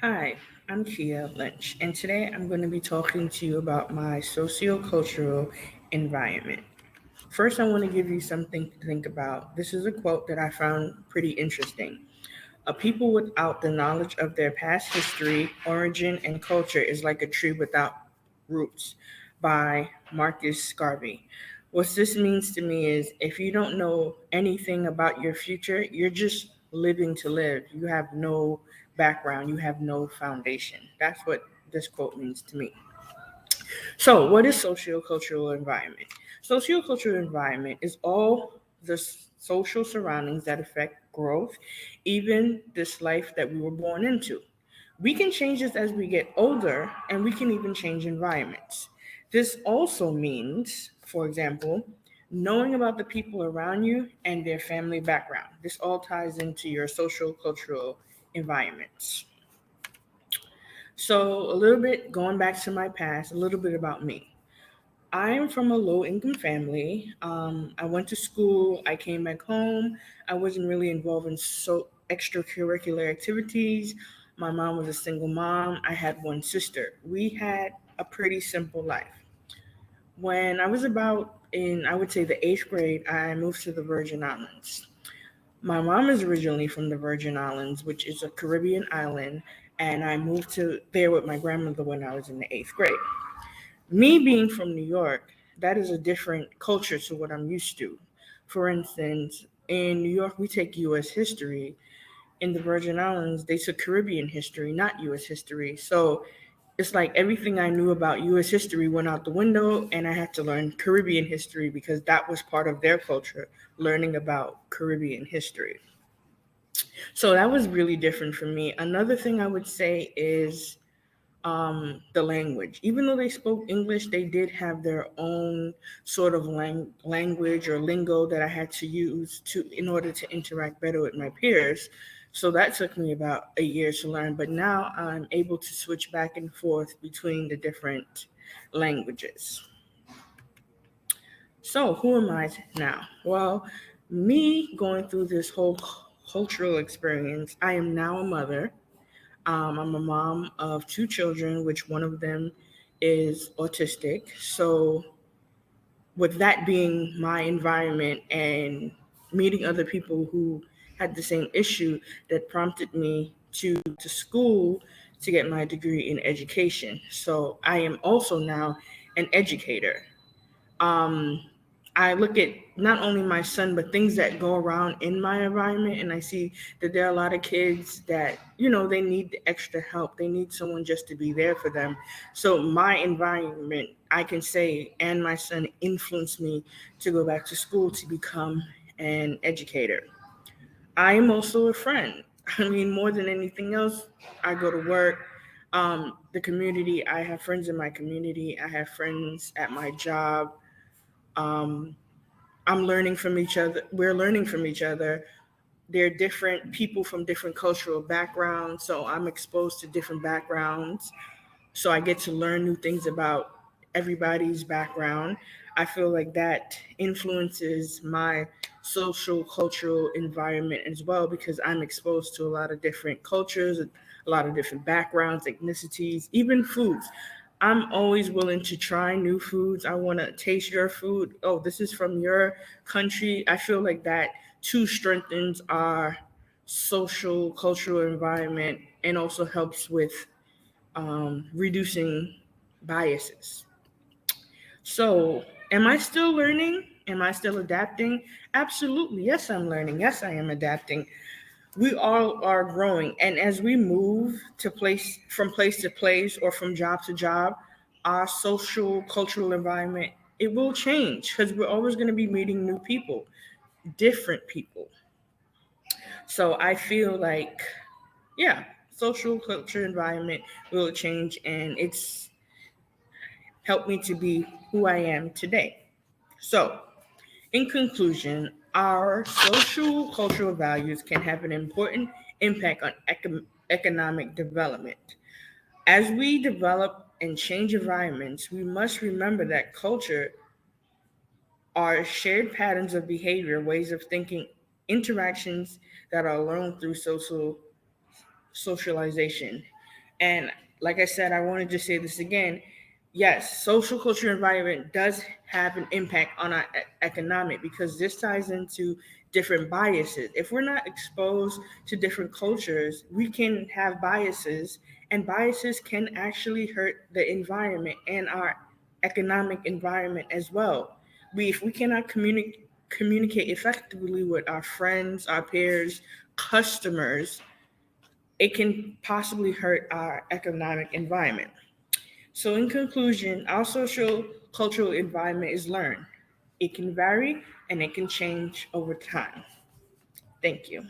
Hi, I'm Kia Lynch, and today I'm going to be talking to you about my sociocultural environment. First, I want to give you something to think about. This is a quote that I found pretty interesting. A people without the knowledge of their past history, origin, and culture is like a tree without roots by Marcus Garvey. What this means to me is if you don't know anything about your future, you're just living to live. You have no background, you have no foundation. That's what this quote means to me. So, what is sociocultural environment? Sociocultural environment is all the social surroundings that affect growth, even this life that we were born into. We can change this as we get older, and we can even change environments. This also means, for example, knowing about the people around you and their family background. This all ties into your social cultural environments. So, a little bit going back to my past, a little bit about me. I'm from a low income family. I went to school, I came back home. I wasn't really involved in extracurricular activities. My mom was a single mom. I had one sister. We had a pretty simple life. When I was about in, I would say, the eighth grade, I moved to the Virgin Islands. My mom is originally from the Virgin Islands, which is a Caribbean island, and I moved to there with my grandmother when I was in the eighth grade. Me being from New York, that is a different culture to what I'm used to. For instance, in New York, we take U.S. history. In the Virgin Islands, they took Caribbean history, not U.S. history. So it's like everything I knew about U.S. history went out the window, and I had to learn Caribbean history because that was part of their culture, learning about Caribbean history. So that was really different for me. Another thing I would say is the language. Even though they spoke English, they did have their own sort of language or lingo that I had to use to in order to interact better with my peers. So that took me about a year to learn, but now I'm able to switch back and forth between the different languages. So who am I now? Well, me going through this whole cultural experience, I am now a mother. I'm a mom of two children, which one of them is autistic. So, with that being my environment and meeting other people who had the same issue, that prompted me to school to get my degree in education. So, I am also now an educator. um, I look at not only my son, but things that go around in my environment, and I see that there are a lot of kids that, they need the extra help. They need someone just to be there for them. So, my environment, I can say, and my son influenced me to go back to school to become an educator. I am also a friend. I mean, more than anything else, I go to work. The community, I have friends in my community, I have friends at my job. um, I'm learning from each other. We're learning from each other. They're different people from different cultural backgrounds, so I'm exposed to different backgrounds. So I get to learn new things about everybody's background. I feel like that influences my social cultural environment as well because I'm exposed to a lot of different cultures, a lot of different backgrounds, ethnicities, even foods. I'm always willing to try new foods. I want to taste your food. Oh, this is from your country. I feel like that too strengthens our social cultural environment and also helps with reducing biases. So, am I still learning? Am I still adapting? Absolutely. Yes, I'm learning. Yes, I am adapting. We all are growing, and as we move to place from place to place or from job to job, our social cultural environment it will change because we're always going to be meeting new people, different people. So I feel like, yeah, social culture environment will change, and it's helped me to be who I am today. So, in conclusion, our social cultural values can have an important impact on economic development. As we develop and change environments, we must remember that culture are shared patterns of behavior, ways of thinking, interactions that are learned through socialization. And like I said, I wanted to say this again. Yes, social cultural environment does have an impact on our economic, because this ties into different biases. If we're not exposed to different cultures, we can have biases, and biases can actually hurt the environment and our economic environment as well. If we cannot communicate effectively with our friends, our peers, customers, it can possibly hurt our economic environment. So, in conclusion, our social cultural environment is learned. It can vary and it can change over time. Thank you.